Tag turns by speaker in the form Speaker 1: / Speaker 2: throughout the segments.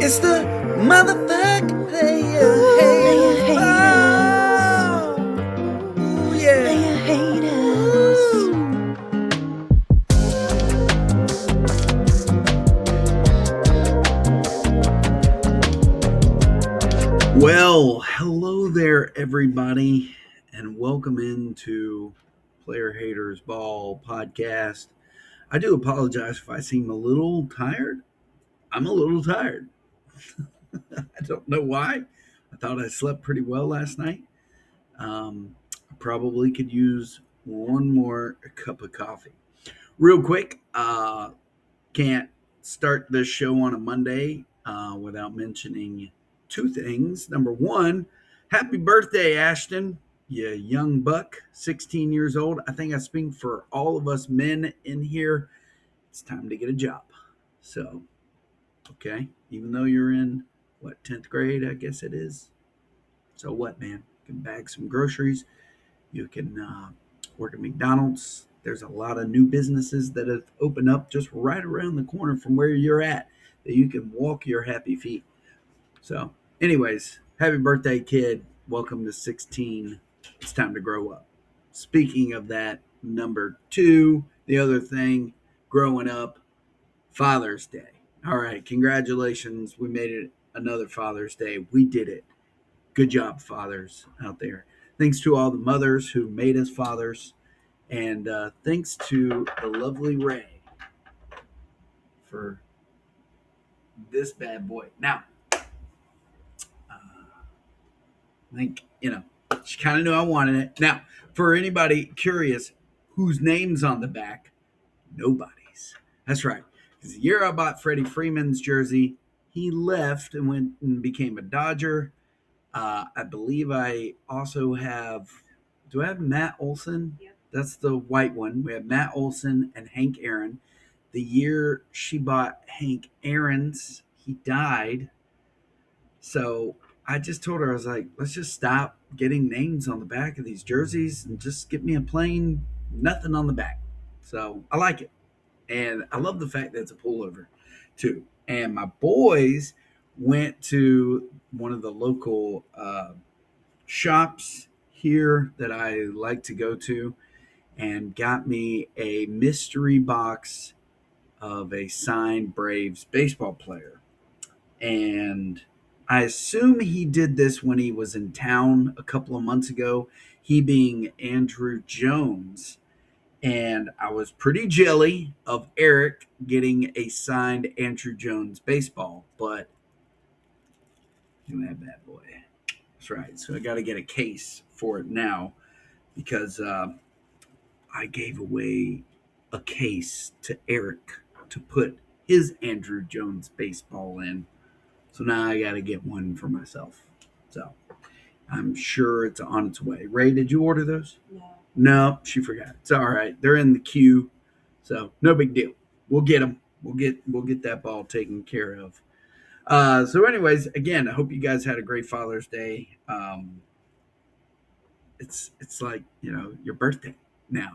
Speaker 1: It's the motherfucking player haters. Oh, yeah.
Speaker 2: Player haters.
Speaker 1: Well, hello there, everybody, and welcome into Player Haters Ball podcast. I do apologize if I seem a little tired. I'm a little tired. I don't know why. I thought I slept pretty well last night. I probably could use one more cup of coffee. Real quick, can't start this show on a Monday without mentioning two things. Number one, happy birthday, Ashton. You young buck, 16 years old. I think I speak for all of us men in here. It's time to get a job. So, okay, even though you're in, 10th grade, I guess it is. So what, man? You can bag some groceries. You can work at McDonald's. There's a lot of new businesses that have opened up just right around the corner from where you're at that you can walk your happy feet. So, anyways, happy birthday, kid. Welcome to 16. It's time to grow up. Speaking of that, number two, the other thing, growing up, Father's Day. All right, congratulations. We made it another Father's Day. We did it. Good job, fathers out there. Thanks to all the mothers who made us fathers. And thanks to the lovely Ray for this bad boy. Now, I think, she kind of knew I wanted it. Now, for anybody curious, whose name's on the back? Nobody's. That's right. Because the year I bought Freddie Freeman's jersey, he left and went and became a Dodger. I believe I also have, do I have Matt Olson?
Speaker 2: Yep.
Speaker 1: That's the white one. We have Matt Olson and Hank Aaron. The year she bought Hank Aaron's, he died. So I just told her, I was like, let's just stop getting names on the back of these jerseys and just get me a plain nothing on the back. So I like it. And I love the fact that it's a pullover too. And my boys went to one of the local shops here that I like to go to and got me a mystery box of a signed Braves baseball player. And I assume he did this when he was in town a couple of months ago, he being Andrew Jones. And I was pretty jelly of Eric getting a signed Andrew Jones baseball, but you have that boy. That's right. So I got to get a case for it now because I gave away a case to Eric to put his Andrew Jones baseball in. So now I got to get one for myself. So I'm sure it's on its way. Ray, did you order those? No, she forgot. It's all right. They're in the queue, so no big deal. We'll get them. We'll get that ball taken care of. So, anyways, again, I hope you guys had a great Father's Day. It's like your birthday now,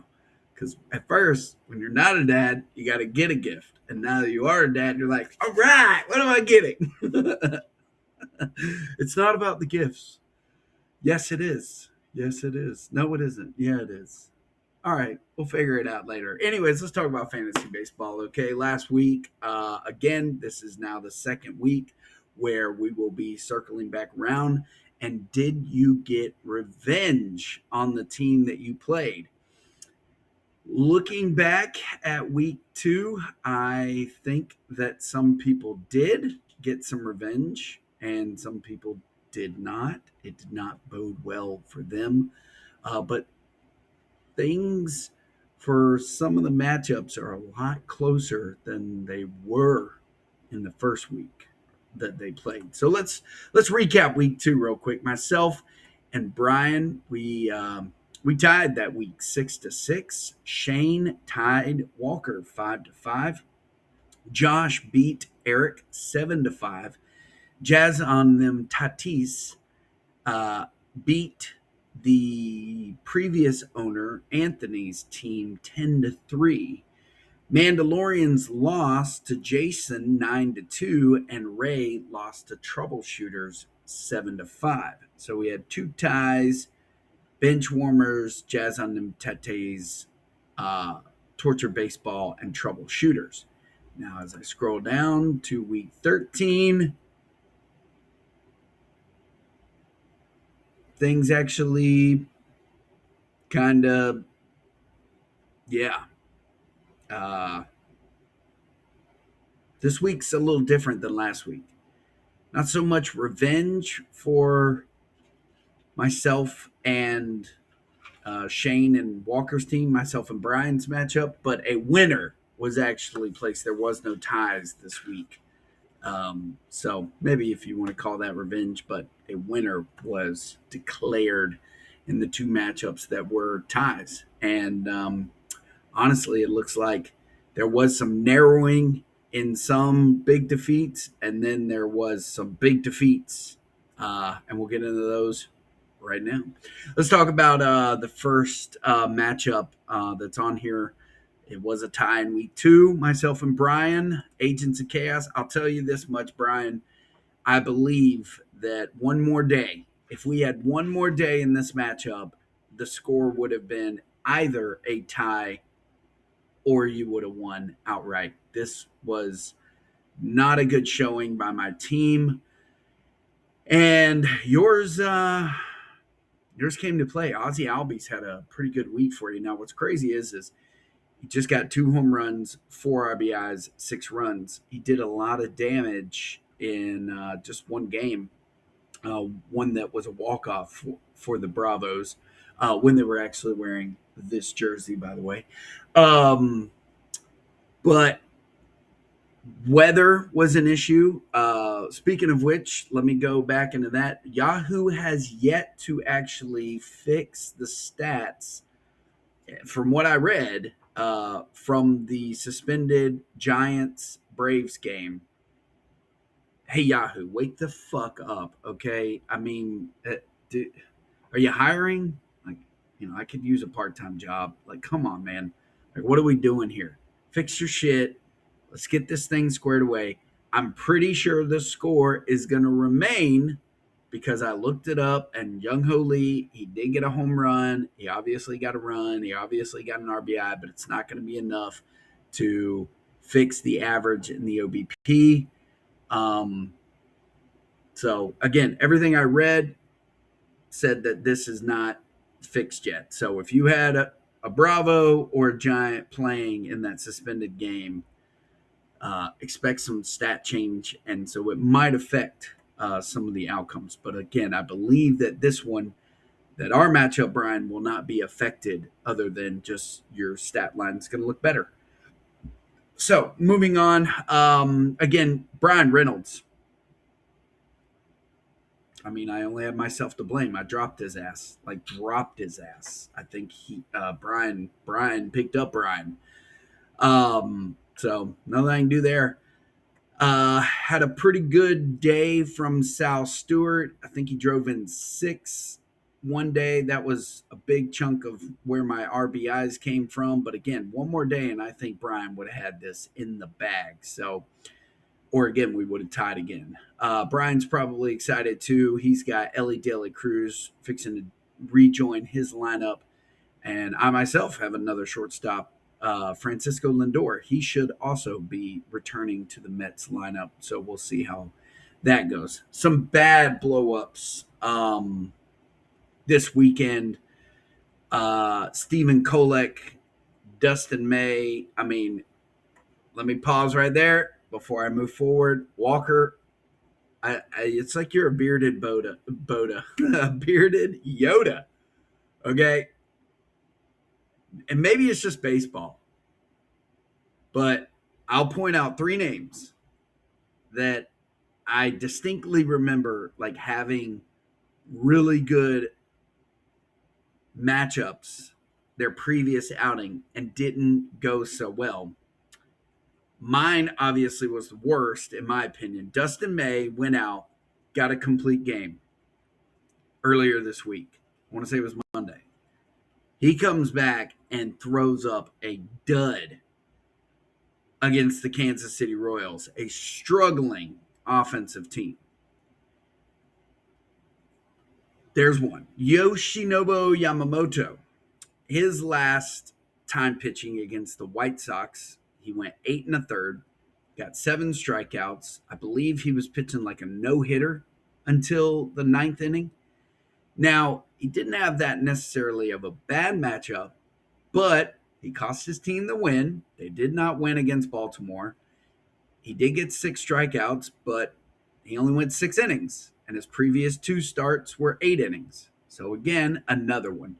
Speaker 1: because at first when you're not a dad, you got to get a gift, and now that you are a dad, you're like, all right, what am I getting? It's not about the gifts. Yes, it is. Yes, it is. No, it isn't. Yeah, it is. All right, we'll figure it out later. Anyways, let's talk about fantasy baseball. Okay, last week, again, this is now the second week where we will be circling back around. And did you get revenge on the team that you played? Looking back at week 2, I think that some people did get some revenge and some people did not. It did not bode well for them. But things for some of the matchups are a lot closer than they were in the first week that they played. So let's recap week 2 real quick. Myself and Brian, we tied that week 6-6. Shane tied Walker 5-5. Josh beat Eric 7-5. Jazz on them Tatis beat the previous owner Anthony's team 10-3. Mandalorians lost to Jason 9-2, and Ray lost to Troubleshooters 7-5. So we had two ties, bench warmers, Jazz on Tetes, uh, Torture Baseball, and Troubleshooters. Now, as I scroll down to week 13, things actually kind of, yeah. Uh, this week's a little different than last week. Not so much revenge for myself and Shane and Walker's team, myself and Brian's matchup, but a winner was actually placed. There was no ties this week. So maybe if you want to call that revenge, but a winner was declared in the two matchups that were ties. And honestly, it looks like there was some narrowing in some big defeats, and then there was some big defeats. And we'll get into those right now. Let's talk about the first matchup that's on here. It was a tie in week 2, myself and Brian, Agents of Chaos. I'll tell you this much, Brian. I believe that one more day, if we had one more day in this matchup, the score would have been either a tie or you would have won outright. This was not a good showing by my team. And yours came to play. Ozzy Albies had a pretty good week for you. Now, what's crazy is he just got 2 home runs, 4 RBIs, 6 runs. He did a lot of damage in just one game, one that was a walk-off for the Bravos when they were actually wearing this jersey, by the way. But weather was an issue. Speaking of which, let me go back into that. Yahoo has yet to actually fix the stats, from what I read, from the suspended Giants Braves game. Hey, Yahoo, wake the fuck up, okay? I mean, are you hiring? Like, I could use a part-time job. Like, come on, man. Like, what are we doing here? Fix your shit. Let's get this thing squared away. I'm pretty sure the score is going to remain because I looked it up, and Young Ho Lee, he did get a home run. He obviously got a run. He obviously got an RBI, but it's not going to be enough to fix the average in the OBP. So, again, everything I read said that this is not fixed yet. So if you had a Bravo or a Giant playing in that suspended game, expect some stat change, and so it might affect some of the outcomes. But again, I believe that this one, that our matchup, Brian, will not be affected other than just your stat line is going to look better. So moving on, again, Brian Reynolds. I mean, I only have myself to blame. I dropped his ass, I think Brian picked up Brian. So nothing I can do there. Had a pretty good day from Sal Stewart. I think he drove in 6 one day. That was a big chunk of where my RBIs came from. But again, one more day, and I think Brian would have had this in the bag. So, or again, we would have tied again. Brian's probably excited too. He's got Ellie De La Cruz fixing to rejoin his lineup. And I myself have another shortstop, Francisco Lindor. He should also be returning to the Mets lineup. So we'll see how that goes. Some bad blow-ups this weekend. Stephen Kolek, Dustin May. I mean, let me pause right there before I move forward. Walker, it's like you're a bearded Boda, a bearded Yoda. Okay, and maybe it's just baseball, but I'll point out 3 names that I distinctly remember like having really good matchups their previous outing and didn't go so well. Mine obviously was the worst in my opinion. Dustin May went out, got a complete game earlier this week. I want to say it was Monday. He comes back and throws up a dud against the Kansas City Royals, a struggling offensive team. There's one. Yoshinobu Yamamoto. His last time pitching against the White Sox, he went 8 1/3, got 7 strikeouts. I believe he was pitching like a no hitter until the ninth inning. Now, he didn't have that necessarily of a bad matchup, but he cost his team the win. They did not win against Baltimore. He did get 6 strikeouts, but he only went 6 innings, and his previous 2 starts were 8 innings. So, again, another one.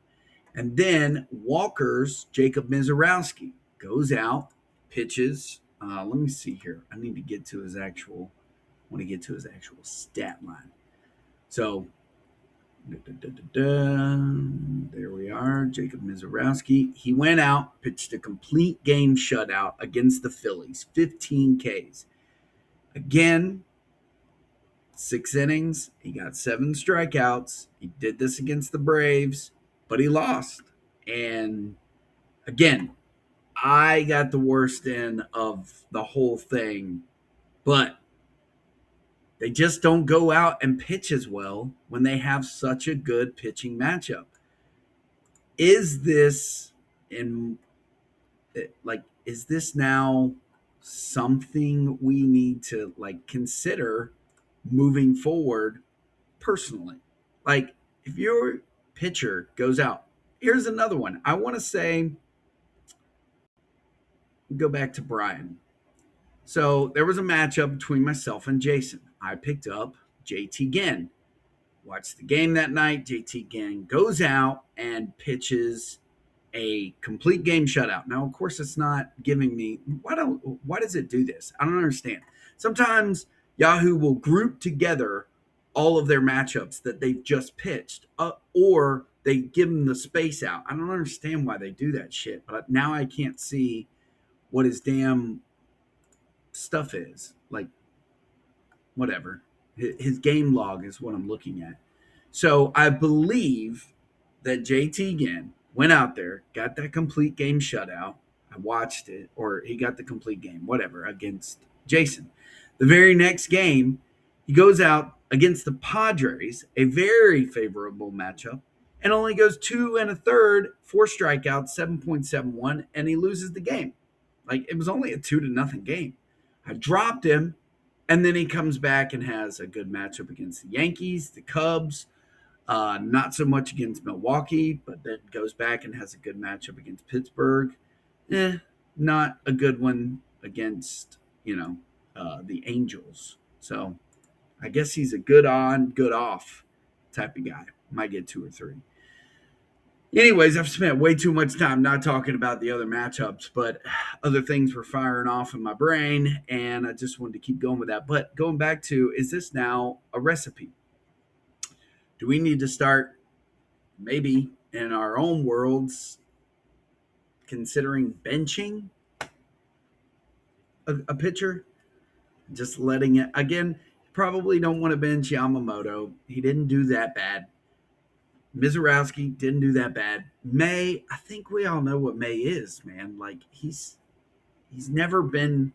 Speaker 1: And then Walker's Jacob Mizorowski goes out, pitches. Let me see here. I need to get to his actual. I want to get to his actual stat line. So there we are. Jacob Mizorowski. He went out, pitched a complete game shutout against the Phillies, 15 Ks. Again, 6 innings. He got 7 strikeouts. He did this against the Braves, but he lost. And again, I got the worst end of the whole thing, but they just don't go out and pitch as well when they have such a good pitching matchup. Is this in is this now something we need to consider moving forward personally? Like if your pitcher goes out, here's another one. I want to say go back to Brian. So there was a matchup between myself and Jason. I picked up JT Ginn. Watched the game that night. JT Ginn goes out and pitches a complete game shutout. Now, of course, it's not giving me why does it do this? I don't understand. Sometimes Yahoo will group together all of their matchups that they've just pitched, or they give them the space out. I don't understand why they do that shit, but now I can't see what his damn stuff is. Like, whatever. His game log is what I'm looking at. So I believe that JT Ginn went out there, got that complete game shutout. I watched it, or he got the complete game, whatever, against Jason. The very next game, he goes out against the Padres, a very favorable matchup, and only goes 2 1/3, 4 strikeouts, 7.71, and he loses the game. Like, it was only a 2-0 game. I dropped him, and then he comes back and has a good matchup against the Yankees, the Cubs, not so much against Milwaukee, but then goes back and has a good matchup against Pittsburgh. Not a good one against, the Angels. So I guess he's a good on, good off type of guy. Might get 2 or 3. Anyways, I've spent way too much time not talking about the other matchups, but other things were firing off in my brain, and I just wanted to keep going with that. But going back to, is this now a recipe? Do we need to start maybe in our own worlds considering benching a pitcher? Just letting it, again, probably don't want to bench Yamamoto. He didn't do that bad. Mizorowski didn't do that bad. May, I think we all know what May is, man. Like he's never been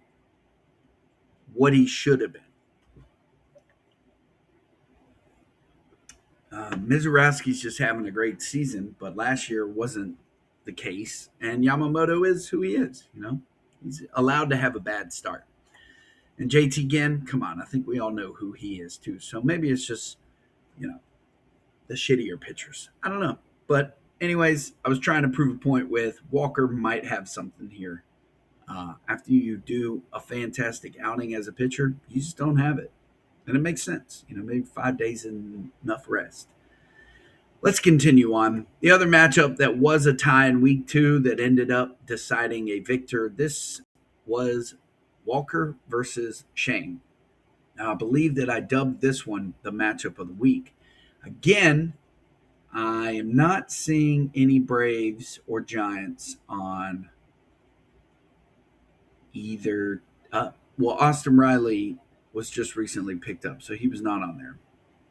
Speaker 1: what he should have been. Mizorowski's just having a great season, but last year wasn't the case. And Yamamoto is who he is. He's allowed to have a bad start. And JT Ginn, come on, I think we all know who he is too. So maybe it's just, the shittier pitchers. I don't know. But anyways, I was trying to prove a point with Walker might have something here. After you do a fantastic outing as a pitcher, you just don't have it. And it makes sense. Maybe 5 days and enough rest. Let's continue on. The other matchup that was a tie in week 2 that ended up deciding a victor, this was Walker versus Shane. Now, I believe that I dubbed this one the matchup of the week. Again, I am not seeing any Braves or Giants on either. Austin Riley was just recently picked up, so he was not on there.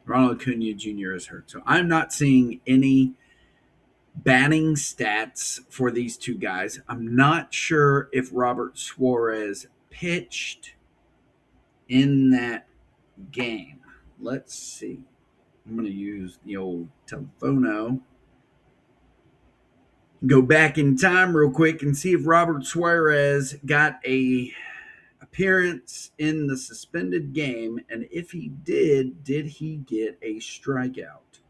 Speaker 1: Ronald Acuna Jr. is hurt, so I'm not seeing any batting stats for these two guys. I'm not sure if Robert Suarez pitched in that game. Let's see. I'm going to use the old telephono. Go back in time real quick and see if Robert Suarez got a appearance in the suspended game, and if he did he get a strikeout?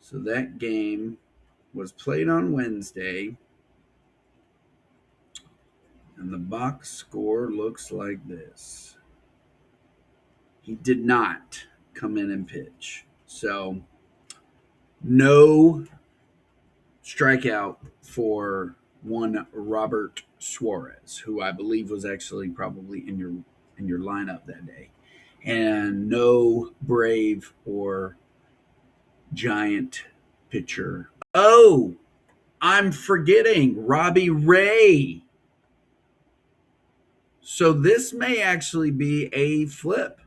Speaker 1: So that game was played on Wednesday, and the box score looks like this. He did not come in and pitch. So no strikeout for one Robert Suarez, who I believe was actually probably in your lineup that day. And no Brave or Giant pitcher. Oh, I'm forgetting Robbie Ray. So this may actually be a flip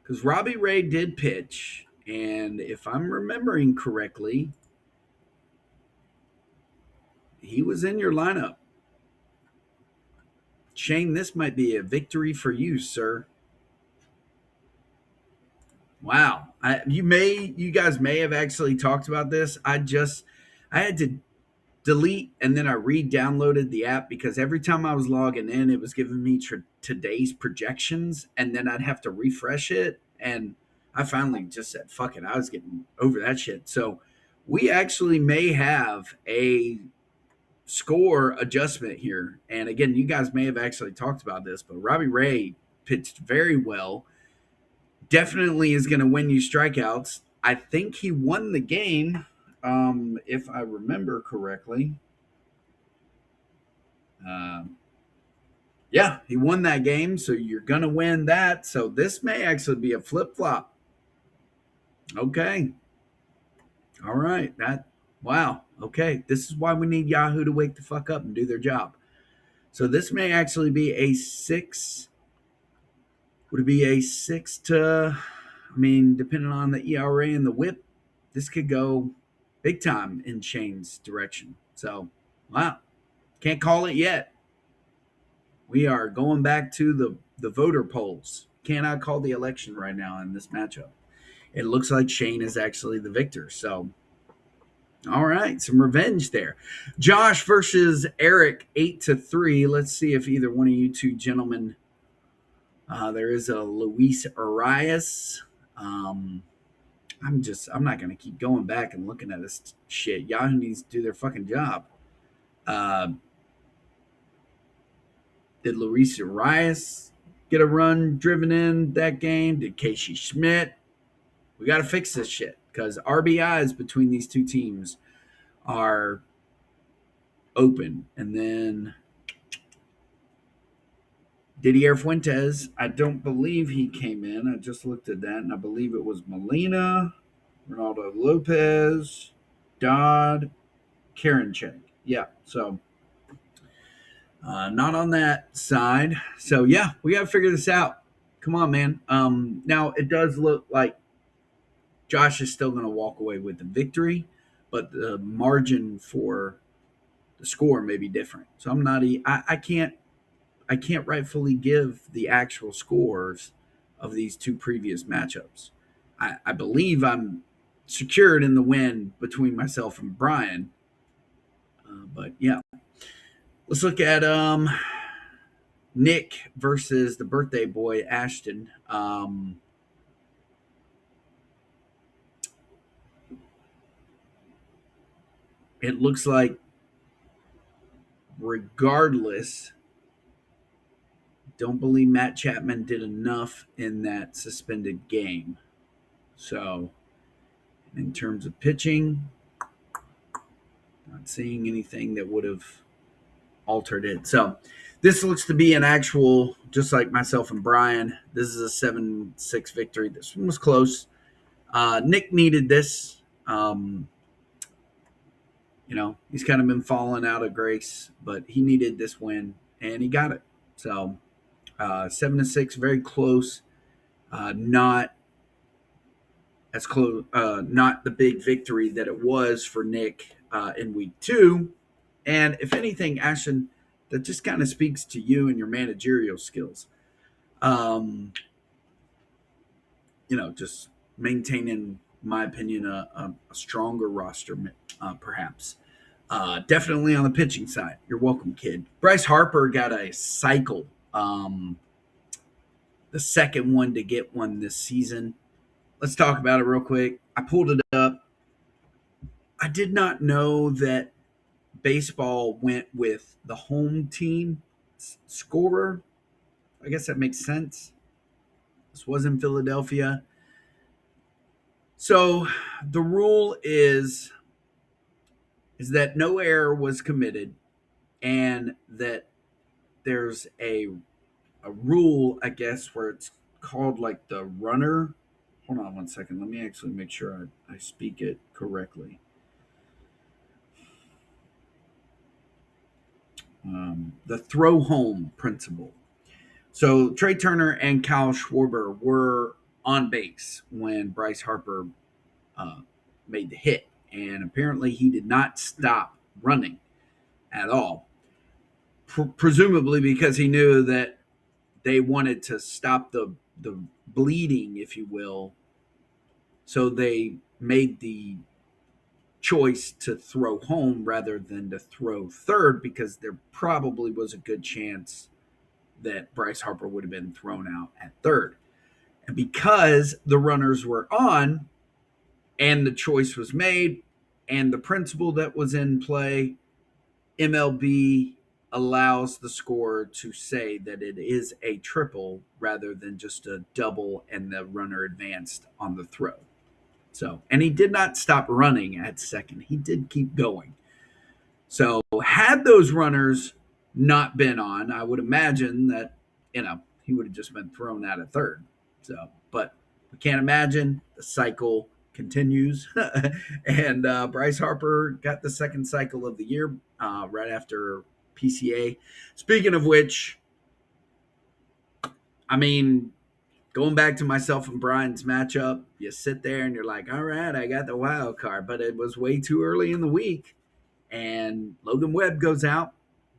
Speaker 1: because Robbie Ray did pitch, and if I'm remembering correctly, he was in your lineup. Shane, this might be a victory for you, sir. Wow, you guys may have actually talked about this. I had to delete and then I re-downloaded the app because every time I was logging in, it was giving me today's projections, and then I'd have to refresh it. And I finally just said, "Fuck it," I was getting over that shit. So we actually may have a score adjustment here. And again, you guys may have actually talked about this, but Robbie Ray pitched very well. Definitely is going to win you strikeouts. I think he won the game, if I remember correctly. Um, yeah, he won that game, so you're going to win that. So this may actually be a flip flop. Okay. All right. Wow. Okay. This is why we need Yahoo to wake the fuck up and do their job. So this may actually be a six. Would it be a six to, I mean, depending on the ERA and the whip, this could go big time in Shane's direction. So, wow. Can't call it yet. We are going back to the voter polls. Cannot call the election right now in this matchup. It looks like Shane is actually the victor. So, all right, some revenge there. Josh versus Eric, 8-3. Let's see if either one of you two gentlemen. There is a Luis Arias. I'm not gonna keep going back and looking at this shit. Yahoo needs to do their fucking job. Uh, did Luis Arias get a run driven in that game? Did Casey Schmidt? We got to fix this shit because RBIs between these two teams are open. And then Didier Fuentes, I don't believe he came in. I just looked at that, and I believe it was Molina, Ronaldo Lopez, Dodd, Karinchak. Yeah, so not on that side. So, yeah, we got to figure this out. Come on, man. Now, it does look like Josh is still going to walk away with the victory, but the margin for the score may be different. So I'm not. I can't rightfully give the actual scores of these two previous matchups. I believe I'm secured in the win between myself and Brian. But yeah, let's look at Nick versus the birthday boy Ashton. It looks like regardless, don't believe Matt Chapman did enough in that suspended game. So, in terms of pitching, not seeing anything that would have altered it. So, this looks to be an actual, just like myself and Brian, this is a 7-6 victory. This one was close. Nick needed this. He's kind of been falling out of grace, but he needed this win, and he got it. So, 7-6, very close. Not as close, not the big victory that it was for Nick in week 2. And if anything, Ashton, that just kind of speaks to you and your managerial skills. Um, just maintaining, my opinion, a stronger roster, perhaps. Definitely on the pitching side. You're welcome, kid. Bryce Harper got a cycle, the second one to get one this season. Let's talk about it real quick. I pulled it up. I did not know that baseball went with the home team scorer. I guess that makes sense. This was in Philadelphia. So the rule is that no error was committed and that there's a rule, I guess, where it's called like the runner. Hold on one second. Let me actually make sure I speak it correctly. The throw home principle. So Trey Turner and Kyle Schwarber were on base when Bryce Harper uh, made the hit, and apparently he did not stop running at all. Presumably because he knew that they wanted to stop the bleeding, if you will. So they made the choice to throw home rather than to throw third because there probably was a good chance that Bryce Harper would have been thrown out at third. And because the runners were on and the choice was made and the principle that was in play, MLB allows the scorer to say that it is a triple rather than just a double and the runner advanced on the throw. So, and he did not stop running at second. He did keep going. So, had those runners not been on, I would imagine that, he would have just been thrown out at third. So, but we can't imagine. The cycle continues. And Bryce Harper got the second cycle of the year right after PCA. Speaking of which, I mean, going back to myself and Brian's matchup, you sit there and you're like, all right, I got the wild card, but it was way too early in the week. And Logan Webb goes out,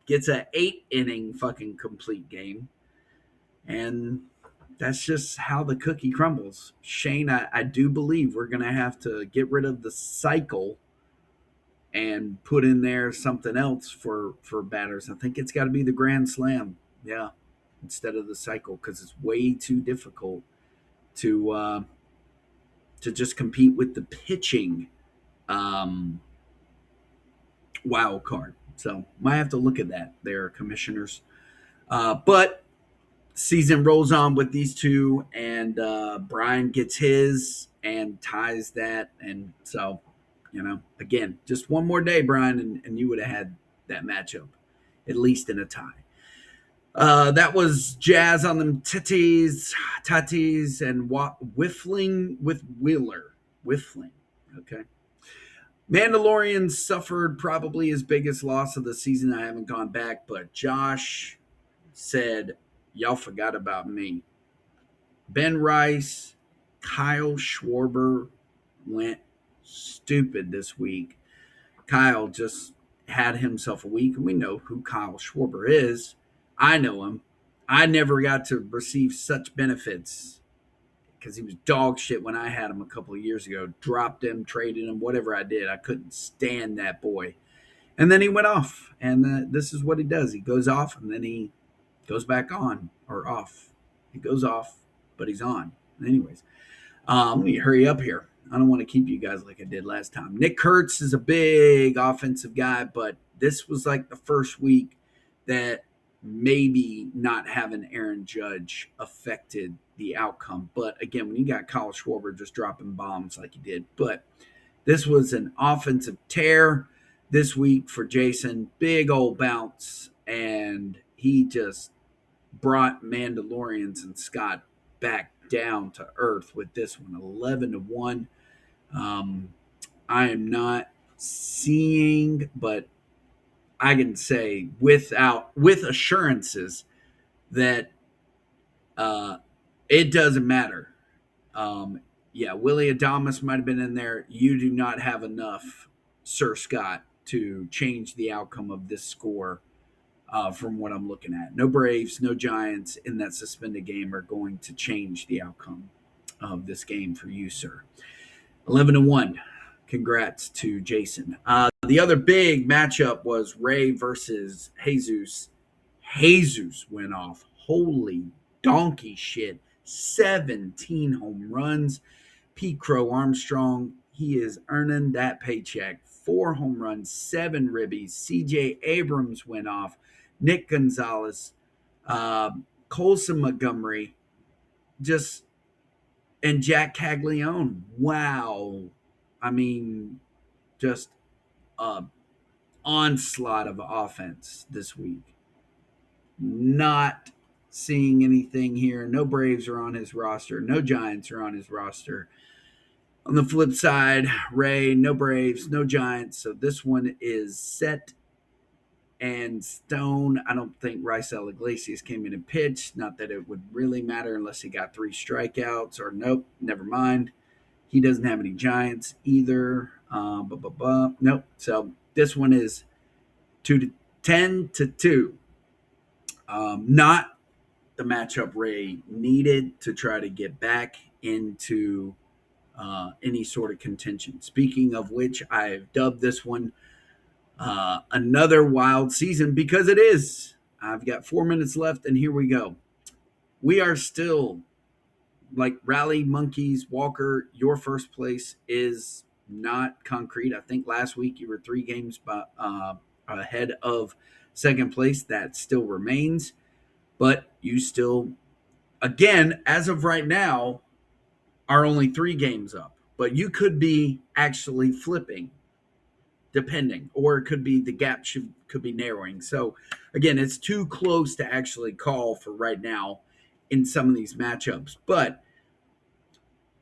Speaker 1: gets an 8 inning fucking complete game. And that's just how the cookie crumbles. Shane, I do believe we're going to have to get rid of the cycle and put in there something else for batters. I think it's got to be the grand slam. Yeah. Instead of the cycle, because it's way too difficult to just compete with the pitching wild card. So might have to look at that there, commissioners. But season rolls on with these two, and Brian gets his and ties that. And so, again, just one more day, Brian, and you would have had that matchup, at least in a tie. That was Jazz on them Tatis, and Whiffling with Wheeler. Whiffling. Okay. Mandalorian suffered probably his biggest loss of the season. I haven't gone back, but Josh said, y'all forgot about me. Ben Rice, Kyle Schwarber went stupid this week. Kyle just had himself a week, and we know who Kyle Schwarber is. I know him. I never got to receive such benefits because he was dog shit when I had him a couple of years ago. Dropped him, traded him, whatever I did. I couldn't stand that boy. And then he went off, and this is what he does. He goes off, and then he goes back on or off. He goes off, but he's on. Anyways, let me hurry up here. I don't want to keep you guys like I did last time. Nick Kurtz is a big offensive guy, but this was like the first week that maybe not having Aaron Judge affected the outcome. But again, when you got Kyle Schwarber just dropping bombs like he did, but this was an offensive tear this week for Jason. Big old bounce, and he just brought Mandalorians and Scott back down to earth with this one, 11-1. I am not seeing, but I can say with assurances that it doesn't matter. Yeah, Willie Adamas might have been in there. You do not have enough, Sir Scott, to change the outcome of this score from what I'm looking at. No Braves, no Giants in that suspended game are going to change the outcome of this game for you, sir. 11-1. Congrats to Jason. The other big matchup was Ray versus Jesus. Jesus went off. Holy donkey shit. 17 home runs. Pete Crow Armstrong, he is earning that paycheck. 4 home runs, 7 ribbies. CJ Abrams went off. Nick Gonzalez, uh, Colson Montgomery, just and Jack Caglione. Wow. I mean, just a onslaught of offense this week. Not seeing anything here. No Braves are on his roster. No Giants are on his roster. On the flip side, Ray, no Braves, no Giants. So this one is set and stone. I don't think Raisel Iglesias came in and pitched. Not that it would really matter unless he got 3 strikeouts or nope, never mind. He doesn't have any Giants either. Nope. So this one is 10-2. Not the matchup Ray needed to try to get back into any sort of contention. Speaking of which, I've dubbed this one another wild season because it is. I've got 4 minutes left, and here we go. We are still like Rally Monkeys, Walker. Your first place is not concrete. I think last week you were 3 games ahead of second place. That still remains, but you still, again, as of right now, are only 3 games up. But you could be actually flipping depending, or it could be the gap could be narrowing. So again, it's too close to actually call for right now in some of these matchups, but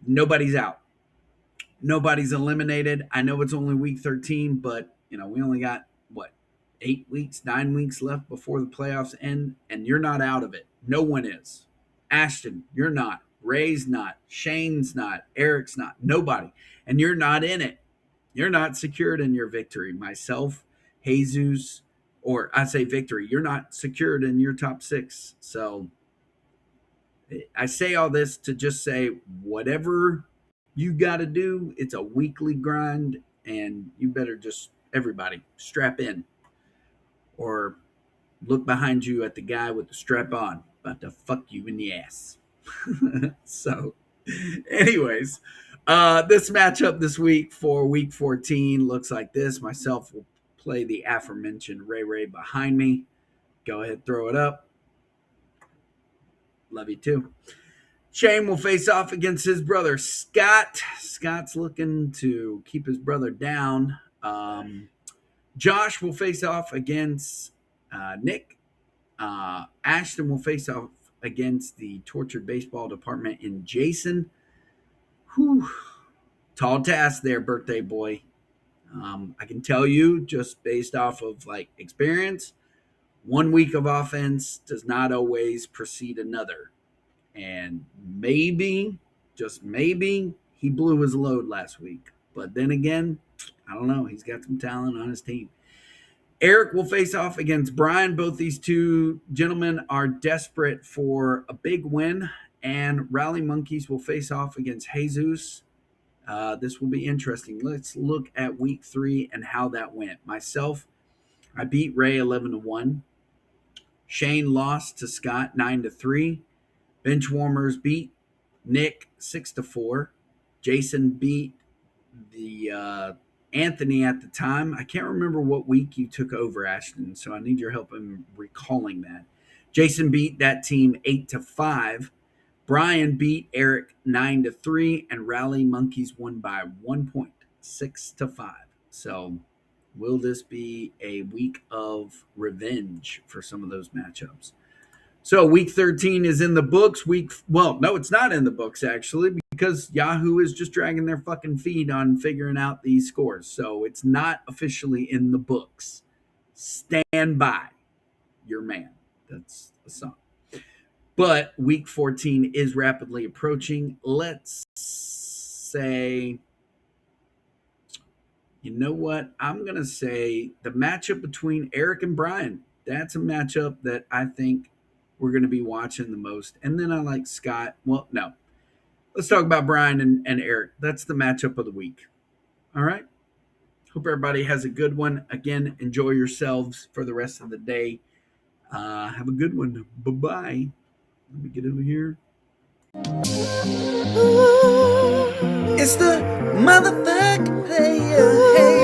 Speaker 1: nobody's out. Nobody's eliminated. I know it's only week 13, but we only got what, 8 weeks, 9 weeks left before the playoffs end, and you're not out of it. No one is. Ashton, you're not. Ray's not. Shane's not. Eric's not. Nobody. And you're not in it. You're not secured in your victory. Myself, Jesus, or I say victory, you're not secured in your top 6. So I say all this to just say whatever you got to do, it's a weekly grind, and you better just, everybody, strap in or look behind you at the guy with the strap on, about to fuck you in the ass. So, anyways, this matchup this week for week 14 looks like this. Myself will play the aforementioned Ray behind me. Go ahead, throw it up. Love you too. Shane will face off against his brother Scott. Scott's looking to keep his brother down. Josh will face off against Nick. Ashton will face off against the tortured baseball department in Jason. Whew. Tall task there, birthday boy. I can tell you, just based off of like experience, 1 week of offense does not always precede another. And maybe, just maybe, he blew his load last week. But then again, I don't know. He's got some talent on his team. Eric will face off against Brian. Both these two gentlemen are desperate for a big win. And Rally Monkeys will face off against Jesus. This will be interesting. Let's look at week 3 and how that went. Myself, I beat Ray 11-1. Shane lost to Scott 9-3. Benchwarmers beat Nick 6-4. Jason beat the Anthony at the time. I can't remember what week you took over, Ashton, so I need your help in recalling that. Jason beat that team 8-5. Brian beat Eric 9-3, and Rally Monkeys won by 1 point, 6-5. So, will this be a week of revenge for some of those matchups? So week 13 is in the books. No, it's not in the books actually, because Yahoo is just dragging their fucking feet on figuring out these scores. So it's not officially in the books. Stand by your man. That's the song. But week 14 is rapidly approaching. Let's say, you know what? I'm going to say the matchup between Eric and Brian. That's a matchup that I think we're going to be watching the most. And then I like Scott. Well, no. Let's talk about Brian and Eric. That's the matchup of the week. All right. Hope everybody has a good one. Again, enjoy yourselves for the rest of the day. Have a good one. Bye bye. Let me get over here. It's the motherfucking player. Hey.